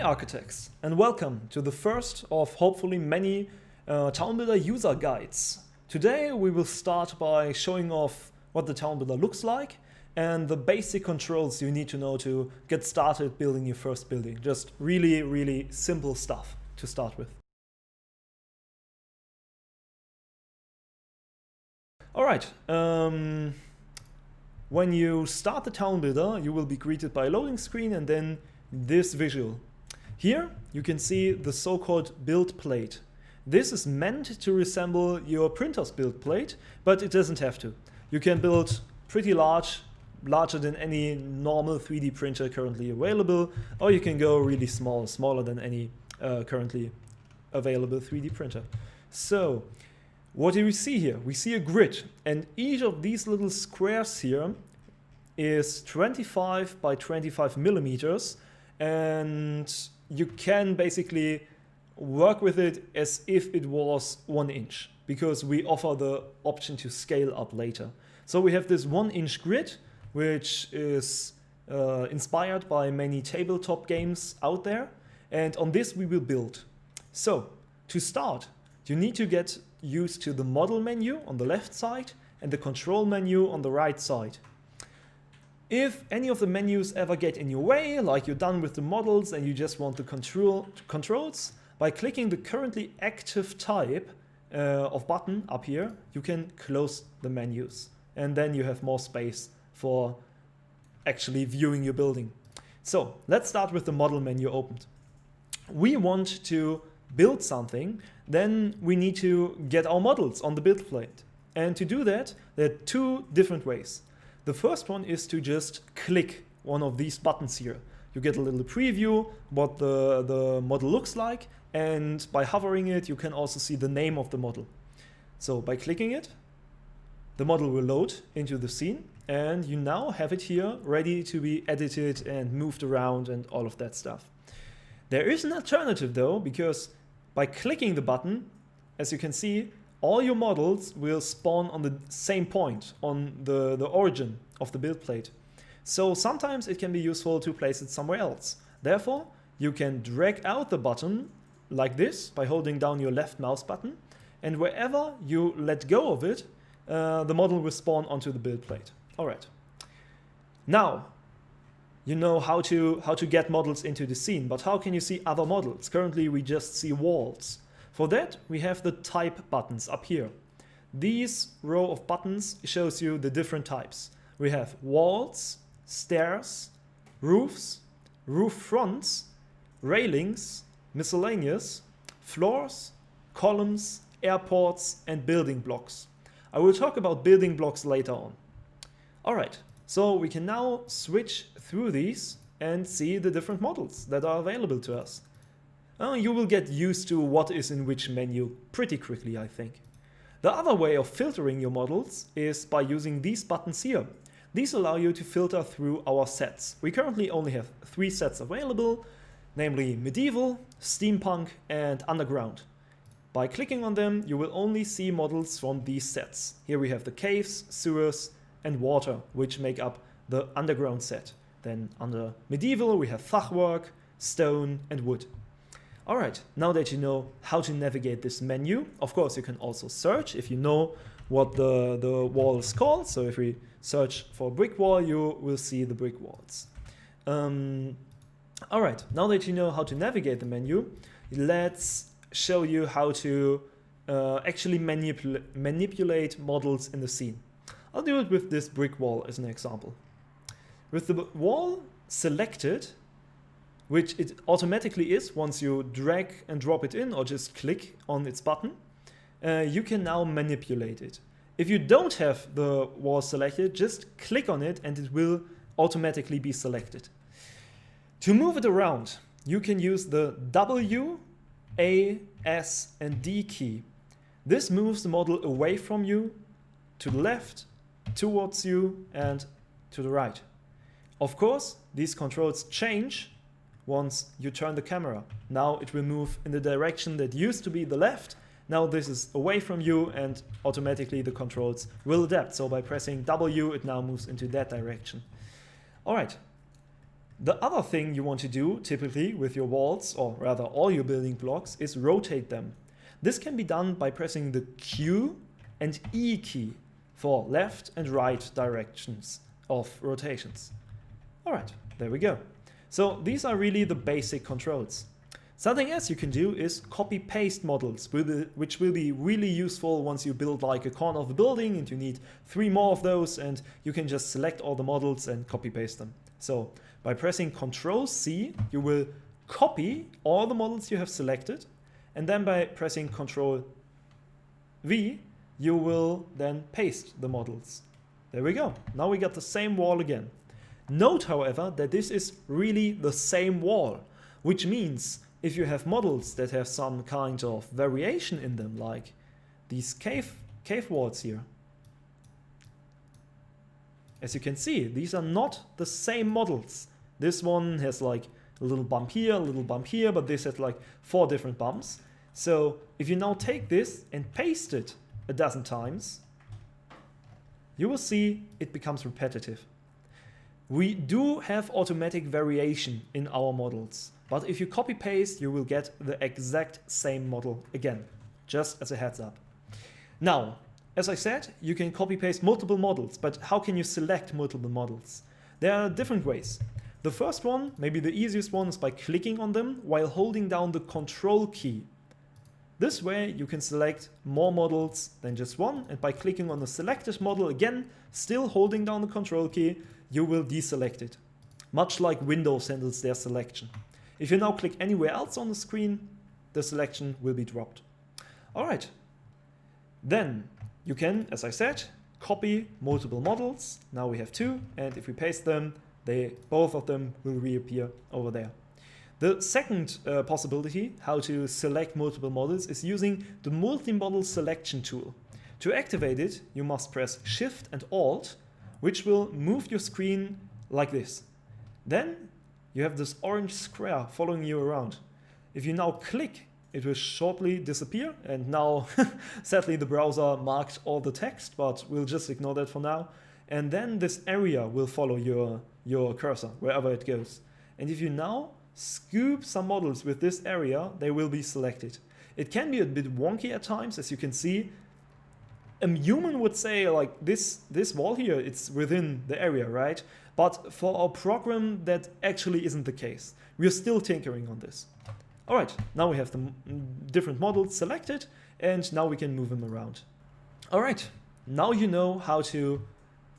architects, and welcome to the first of hopefully many Townbuilder user guides. Today we will start by showing off what the Townbuilder looks like and the basic controls you need to know to get started building your first building. Just really simple stuff to start with. Alright, when you start the Townbuilder, you will be greeted by a loading screen and then this visual. Here you can see the so-called build plate. This is meant to resemble your printer's build plate, but it doesn't have to. You can build pretty large, larger than any normal 3D printer currently available, or you can go really small, smaller than any currently available 3D printer. So what do we see here? We see a grid, and each of these little squares here is 25 by 25 millimeters, and you can basically work with it as if it was 1 inch, because we offer the option to scale up later. So we have this 1 inch grid, which is inspired by many tabletop games out there, and on this we will build. So to start, you need to get used to the model menu on the left side and the control menu on the right side. If any of the menus ever get in your way, like you're done with the models and you just want the controls, by clicking the currently active type of button up here, you can close the menus, and then you have more space for actually viewing your building. So let's start with the model menu opened. We want to build something, then we need to get our models on the build plate. And to do that, there are two different ways. The first one is to just click one of these buttons here. You get a little preview what the model looks like, and by hovering it you can also see the name of the model. So by clicking it, the model will load into the scene, and you now have it here ready to be edited and moved around and all of that stuff. There is an alternative though, because by clicking the button, as you can see, all your models will spawn on the same point, on the origin of the build plate. So sometimes it can be useful to place it somewhere else. Therefore, you can drag out the button like this by holding down your left mouse button, and wherever you let go of it, the model will spawn onto the build plate. Alright. Now, you know how to get models into the scene, but how can you see other models? Currently we just see walls. For that, we have the type buttons up here. These row of buttons shows you the different types. We have walls, stairs, roofs, roof fronts, railings, miscellaneous, floors, columns, airports, and building blocks. I will talk about building blocks later on. Alright, so we can now switch through these and see the different models that are available to us. You will get used to what is in which menu pretty quickly, I think. The other way of filtering your models is by using these buttons here. These allow you to filter through our sets. We currently only have 3 sets available, namely medieval, steampunk, and underground. By clicking on them, you will only see models from these sets. Here we have the caves, sewers, and water, which make up the underground set. Then under medieval we have fachwerk, stone, and wood. Alright, now that you know how to navigate this menu, of course you can also search if you know what the wall is called. So if we search for brick wall, you will see the brick walls. Alright, now that you know how to navigate the menu, let's show you how to actually manipulate models in the scene. I'll do it with this brick wall as an example. With the wall selected, which it automatically is once you drag and drop it in or just click on its button, you can now manipulate it. If you don't have the wall selected, just click on it and it will automatically be selected. To move it around, you can use the W, A, S, and D key. This moves the model away from you, to the left, towards you, and to the right. Of course, these controls change once you turn the camera. Now it will move in the direction that used to be the left. Now this is away from you, and automatically the controls will adapt. So by pressing W, it now moves into that direction. Alright, The other thing you want to do typically with your walls, or rather all your building blocks, is rotate them. This can be done by pressing the Q and E key for left and right directions of rotations. Alright, there we go. So these are really the basic controls. Something else you can do is copy-paste models, which will be really useful once you build like a corner of a building and you need 3 more of those, and you can just select all the models and copy-paste them. So by pressing Ctrl-C, you will copy all the models you have selected, and then by pressing Ctrl-V, you will then paste the models. There we go. Now we got the same wall again. Note, however, that this is really the same wall, which means if you have models that have some kind of variation in them, like these cave walls here, as you can see, these are not the same models. This one has like a little bump here, but this has like 4 different bumps. So if you now take this and paste it a dozen times, you will see it becomes repetitive. We do have automatic variation in our models, but if you copy paste, you will get the exact same model again, just as a heads up. Now, as I said, you can copy paste multiple models, but how can you select multiple models? There are different ways. The first one, maybe the easiest one, is by clicking on them while holding down the Control key. This way you can select more models than just one, and by clicking on the selected model again, still holding down the Control key, you will deselect it. Much like Windows handles their selection. If you now click anywhere else on the screen, the selection will be dropped. Alright, then you can, as I said, copy multiple models. Now we have 2, and if we paste them, both of them will reappear over there. The second possibility how to select multiple models is using the multi-model selection tool. To activate it, you must press Shift and Alt, which will move your screen like this. Then you have this orange square following you around. If you now click, it will shortly disappear, and now sadly the browser marked all the text, but we'll just ignore that for now. And then this area will follow your cursor wherever it goes. And if you now scoop some models with this area, they will be selected. It can be a bit wonky at times, as you can see. A human would say like this wall here, it's within the area, right? But for our program, that actually isn't the case. We're still tinkering on this. Alright, now we have the different models selected, and now we can move them around. Alright, now you know how to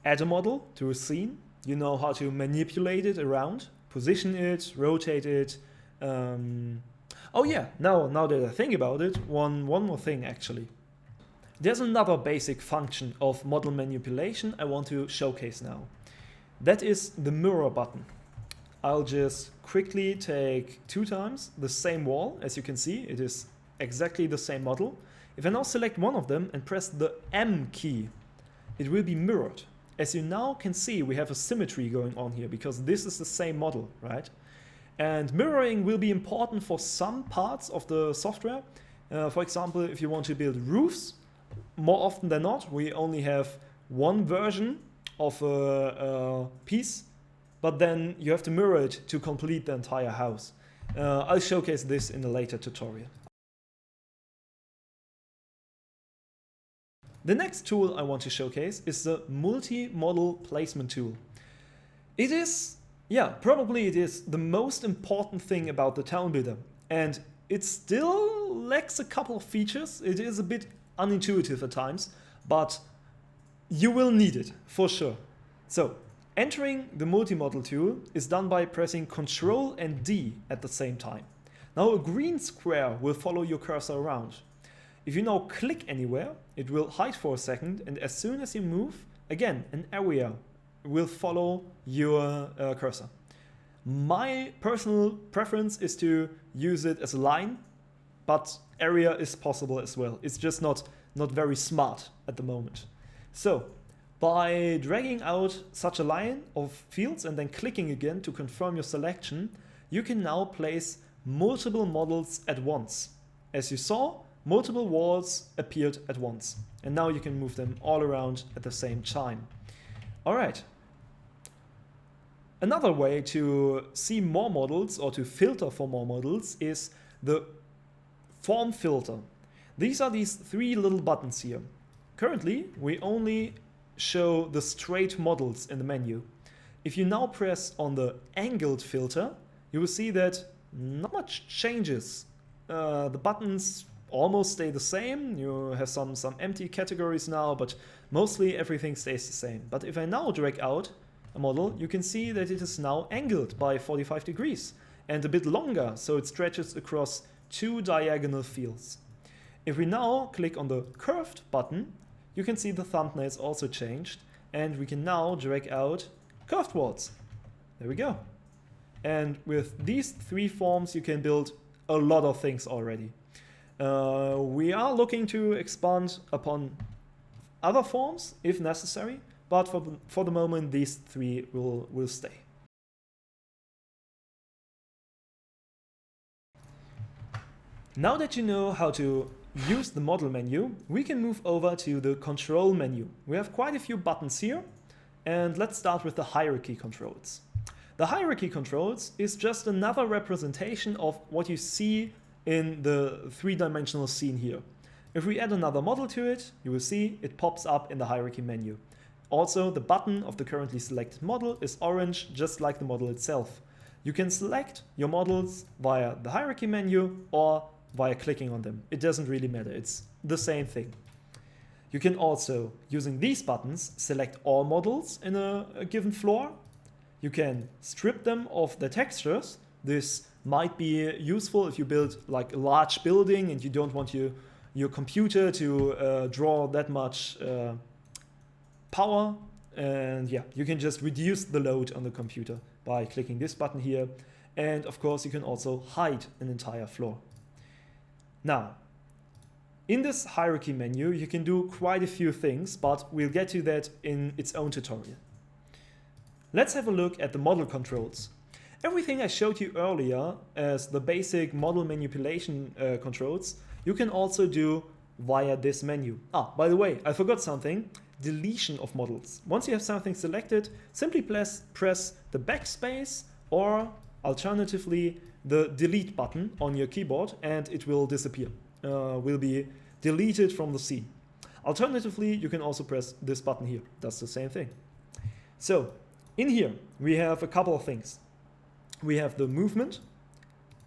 add a model to a scene. You know how to manipulate it around, position it, rotate it. Oh yeah, now that I think about it, one more thing actually. There's another basic function of model manipulation I want to showcase now. That is the mirror button. I'll just quickly take 2 times the same wall. As you can see, it is exactly the same model. If I now select one of them and press the M key, it will be mirrored. As you now can see, we have a symmetry going on here because this is the same model, right? And mirroring will be important for some parts of the software. For example, if you want to build roofs, more often than not, we only have one version of a piece, but then you have to mirror it to complete the entire house. I'll showcase this in a later tutorial. The next tool I want to showcase is the multi-model placement tool. It is, probably it is the most important thing about the Townbuilder, and it still lacks a couple of features. It is a bit unintuitive at times, but you will need it for sure. So, entering the multi-model tool is done by pressing Ctrl and D at the same time. Now a green square will follow your cursor around. If you now click anywhere, it will hide for a second, and as soon as you move, again, an area will follow your cursor. My personal preference is to use it as a line, but area is possible as well. It's just not very smart at the moment. So, by dragging out such a line of fields and then clicking again to confirm your selection, you can now place multiple models at once. As you saw, multiple walls appeared at once, and now you can move them all around at the same time. Alright. Another way to see more models or to filter for more models is the form filter. These are these three little buttons here. Currently, we only show the straight models in the menu. If you now press on the angled filter, you will see that not much changes. The buttons almost stay the same. You have some empty categories now, but mostly everything stays the same. But if I now drag out a model, you can see that it is now angled by 45 degrees and a bit longer, so it stretches across two diagonal fields. If we now click on the curved button, you can see the thumbnail is also changed, and we can now drag out curved walls. There we go. And with these three forms, you can build a lot of things already. We are looking to expand upon other forms if necessary, but for the moment, these three will stay. Now that you know how to use the model menu, we can move over to the control menu. We have quite a few buttons here, and let's start with the hierarchy controls. The hierarchy controls is just another representation of what you see in the three-dimensional scene here. If we add another model to it, you will see it pops up in the hierarchy menu. Also, the button of the currently selected model is orange, just like the model itself. You can select your models via the hierarchy menu or via clicking on them. It doesn't really matter, it's the same thing. You can also, using these buttons, select all models in a given floor. You can strip them of the textures. This might be useful if you build like a large building and you don't want your computer to draw that much power. And yeah, you can just reduce the load on the computer by clicking this button here. And of course, you can also hide an entire floor. Now, in this hierarchy menu, you can do quite a few things, but we'll get to that in its own tutorial. Let's have a look at the model controls. Everything I showed you earlier as the basic model manipulation controls, you can also do via this menu. By the way, I forgot something. Deletion of models. Once you have something selected, simply press the backspace or alternatively the delete button on your keyboard and it will disappear. Will be deleted from the scene. Alternatively, you can also press this button here. Does the same thing. So, in here, we have a couple of things. We have the movement.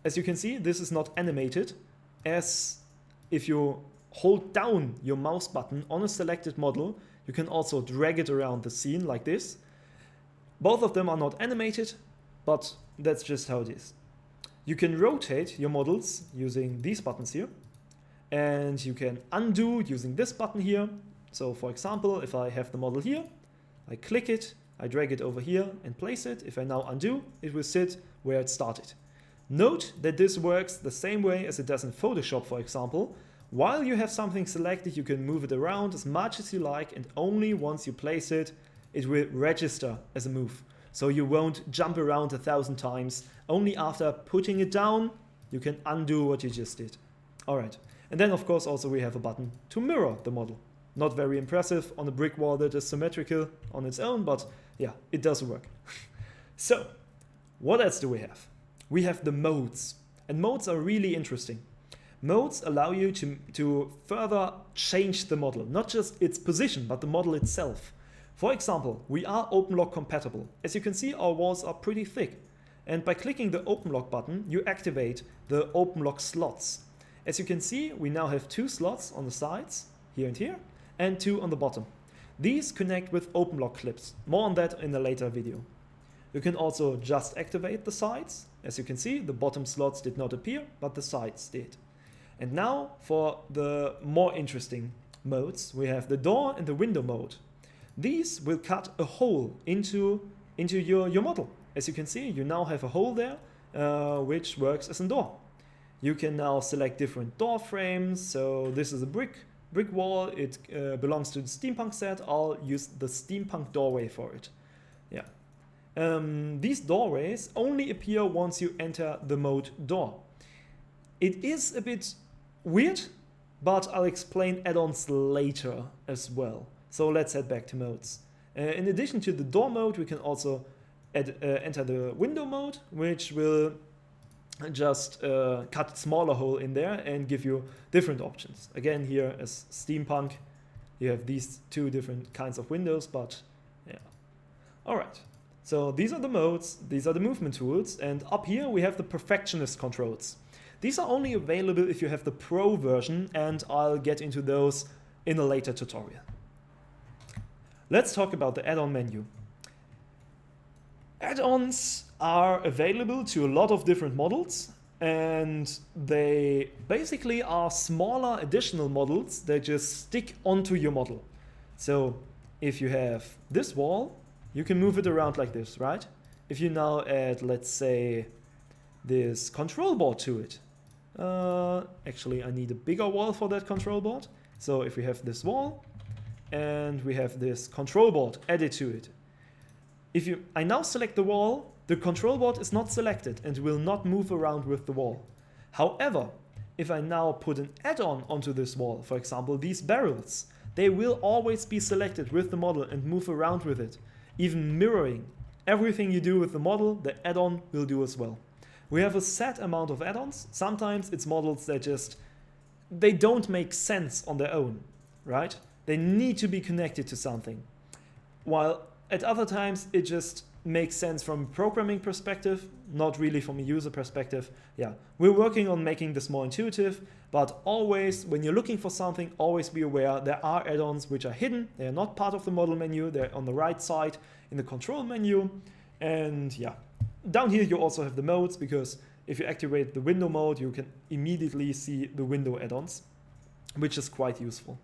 As you can see, this is not animated, as if you hold down your mouse button on a selected model, you can also drag it around the scene like this. Both of them are not animated, but that's just how it is. You can rotate your models using these buttons here, and you can undo using this button here. So for example, if I have the model here, I click it, I drag it over here and place it. If I now undo, it will sit where it started. Note that this works the same way as it does in Photoshop, for example. While you have something selected, you can move it around as much as you like, and only once you place it, it will register as a move. So you won't jump around 1,000 times. Only after putting it down, you can undo what you just did. All right. And then, of course, also we have a button to mirror the model. Not very impressive on a brick wall that is symmetrical on its own, but yeah, it does work. So, what else do we have? We have the modes. And modes are really interesting. Modes allow you to further change the model, not just its position, but the model itself. For example, we are OpenLock compatible. As you can see, our walls are pretty thick. And by clicking the OpenLock button, you activate the OpenLock slots. As you can see, we now have 2 slots on the sides, here and here, and 2 on the bottom. These connect with OpenLock clips. More on that in a later video. You can also just activate the sides. As you can see, the bottom slots did not appear, but the sides did. And now for the more interesting modes, we have the door and the window mode. These will cut a hole into your model. As you can see, you now have a hole there, which works as a door. You can now select different door frames. So this is a brick wall. It belongs to the steampunk set. I'll use the steampunk doorway for it. Yeah. These doorways only appear once you enter the mode door. It is a bit weird, but I'll explain add-ons later as well. So let's head back to modes. In addition to the door mode, we can also enter the window mode, which will just cut smaller hole in there and give you different options. Again, here as steampunk, you have these two different kinds of windows, but yeah. All right. So these are the modes, these are the movement tools, and up here we have the perfectionist controls. These are only available if you have the Pro version, and I'll get into those in a later tutorial. Let's talk about the add-on menu. Add-ons are available to a lot of different models, and they basically are smaller additional models that just stick onto your model. So if you have this wall, you can move it around like this, right? If you now add, let's say, this control board to it. Actually, I need a bigger wall for that control board. So if we have this wall and we have this control board added to it. I now select the wall, the control board is not selected and will not move around with the wall. However, if I now put an add-on onto this wall, for example, these barrels, they will always be selected with the model and move around with it. Even mirroring. Everything you do with the model, the add-on will do as well. We have a set amount of add-ons. Sometimes it's models that they don't make sense on their own, right? They need to be connected to something. While at other times it just makes sense from a programming perspective, not really from a user perspective. Yeah, we're working on making this more intuitive, but always, when you're looking for something, always be aware there are add-ons which are hidden. They are not part of the model menu. They're on the right side in the control menu. And yeah, down here you also have the modes, because if you activate the window mode, you can immediately see the window add-ons, which is quite useful.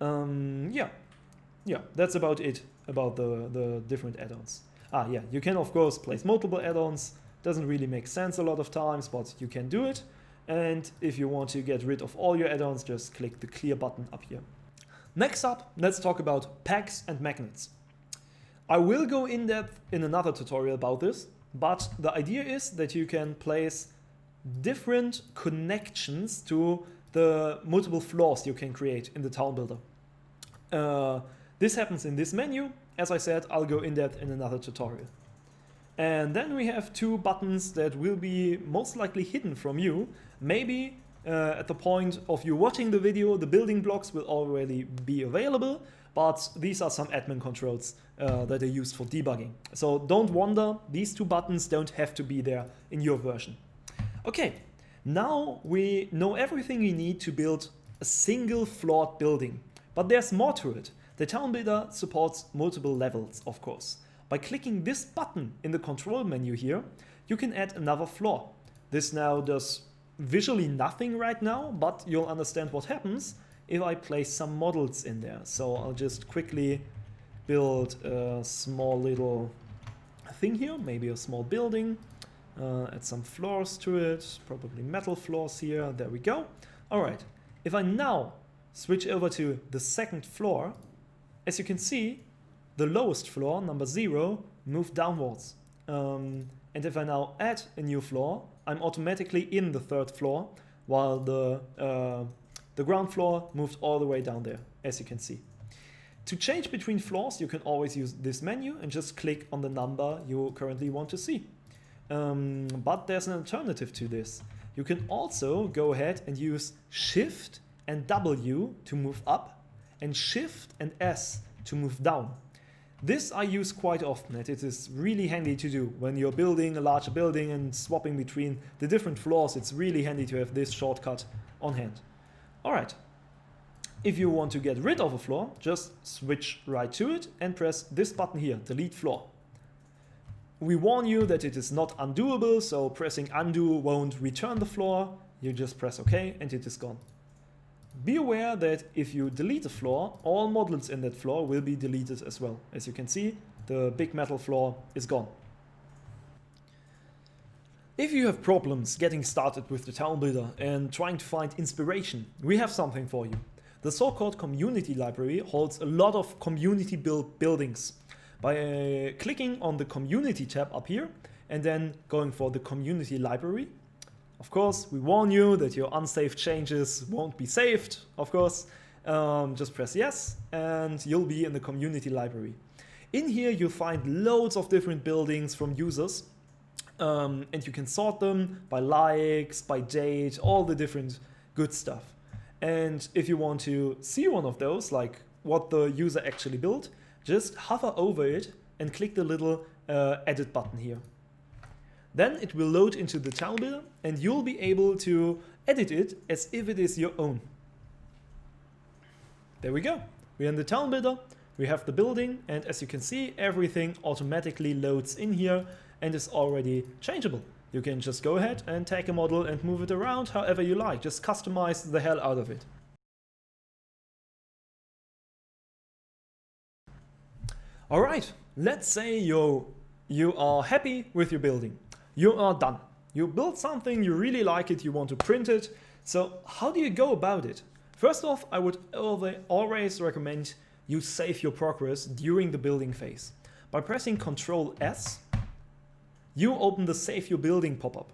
Yeah, that's about it, about the different add-ons. Yeah, you can of course place multiple add-ons. Doesn't really make sense a lot of times, but you can do it. And if you want to get rid of all your add-ons, just click the clear button up here. Next up, let's talk about pegs and magnets. I will go in depth in another tutorial about this, but the idea is that you can place different connections to the multiple floors you can create in the Townbuilder. This happens in this menu. As I said, I'll go in depth in another tutorial. And then we have two buttons that will be most likely hidden from you. Maybe at the point of you watching the video, the building blocks will already be available, but these are some admin controls that are used for debugging. So don't wonder, these two buttons don't have to be there in your version. Okay, now we know everything we need to build a single floored building, but there's more to it. The Townbuilder supports multiple levels, of course. By clicking this button in the control menu here, you can add another floor. This now does visually nothing right now, but you'll understand what happens if I place some models in there. So I'll just quickly build a small little thing here, maybe a small building, add some floors to it, probably metal floors here, there we go. All right, if I now switch over to the second floor, as you can see, the lowest floor, number 0, moved downwards. And if I now add a new floor, I'm automatically in the third floor, while the ground floor moved all the way down there, as you can see. To change between floors, you can always use this menu and just click on the number you currently want to see. But there's an alternative to this. You can also go ahead and use Shift and W to move up, and Shift and S to move down. This I use quite often, and it is really handy to do. When you're building a larger building and swapping between the different floors, it's really handy to have this shortcut on hand. Alright, if you want to get rid of a floor, just switch right to it and press this button here, delete floor. We warn you that it is not undoable, so pressing undo won't return the floor. You just press OK and it is gone. Be aware that if you delete a floor, all models in that floor will be deleted as well. As you can see, the big metal floor is gone. If you have problems getting started with the Townbuilder and trying to find inspiration, we have something for you. The so-called community library holds a lot of community built buildings. By clicking on the community tab up here and then going for the community library, of course, we warn you that your unsaved changes won't be saved, of course. Just press yes and you'll be in the community library. In here you'll find loads of different buildings from users, and you can sort them by likes, by date, all the different good stuff. And if you want to see one of those, like what the user actually built, just hover over it and click the little edit button here. Then it will load into the Townbuilder and you'll be able to edit it as if it is your own. There we go. We're in the Townbuilder, we have the building, and as you can see, everything automatically loads in here and is already changeable. You can just go ahead and take a model and move it around however you like. Just customize the hell out of it. Alright, let's say you are happy with your building. You are done. You built something, you really like it, you want to print it. So how do you go about it? First off, I would always recommend you save your progress during the building phase. By pressing Ctrl S, you open the Save Your Building pop-up.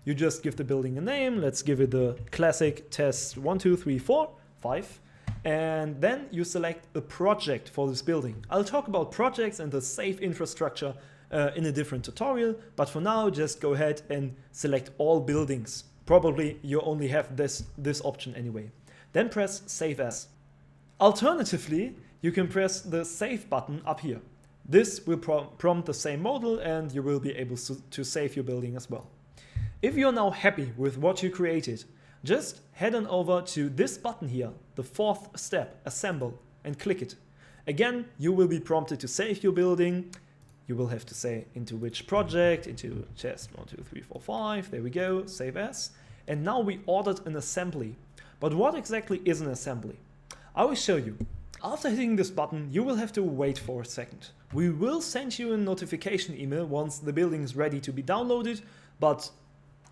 You just give the building a name, let's give it the classic test 1, 2, 3, 4, 5. And then you select a project for this building. I'll talk about projects and the safe infrastructure in a different tutorial, but for now just go ahead and select all buildings. Probably you only have this option anyway. Then press Save As. Alternatively, you can press the Save button up here. This will prompt the same model and you will be able to save your building as well. If you're now happy with what you created, just head on over to this button here, the fourth step, Assemble, and click it. Again, you will be prompted to save your building. You will have to say into which project, into test 1, 2, 3, 4, 5. There we go, Save As. And now we ordered an assembly. But what exactly is an assembly? I will show you. After hitting this button, you will have to wait for a second. We will send you a notification email once the building is ready to be downloaded, but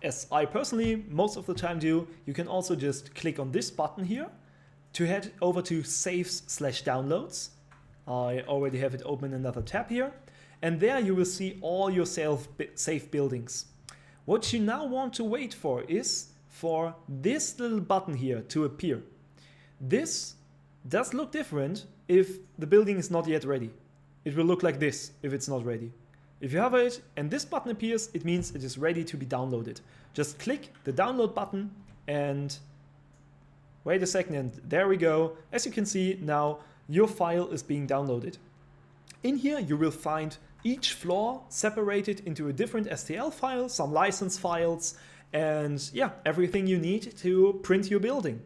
as I personally most of the time do, you can also just click on this button here to head over to Saves/Downloads. I already have it open in another tab here, and there you will see all your safe buildings. What you now want to wait for is for this little button here to appear. This does look different if the building is not yet ready. It will look like this if it's not ready. If you hover it and this button appears, it means it is ready to be downloaded. Just click the download button and wait a second, and there we go. As you can see now, your file is being downloaded. In here you will find each floor separated into a different STL file, some license files, and yeah, everything you need to print your building.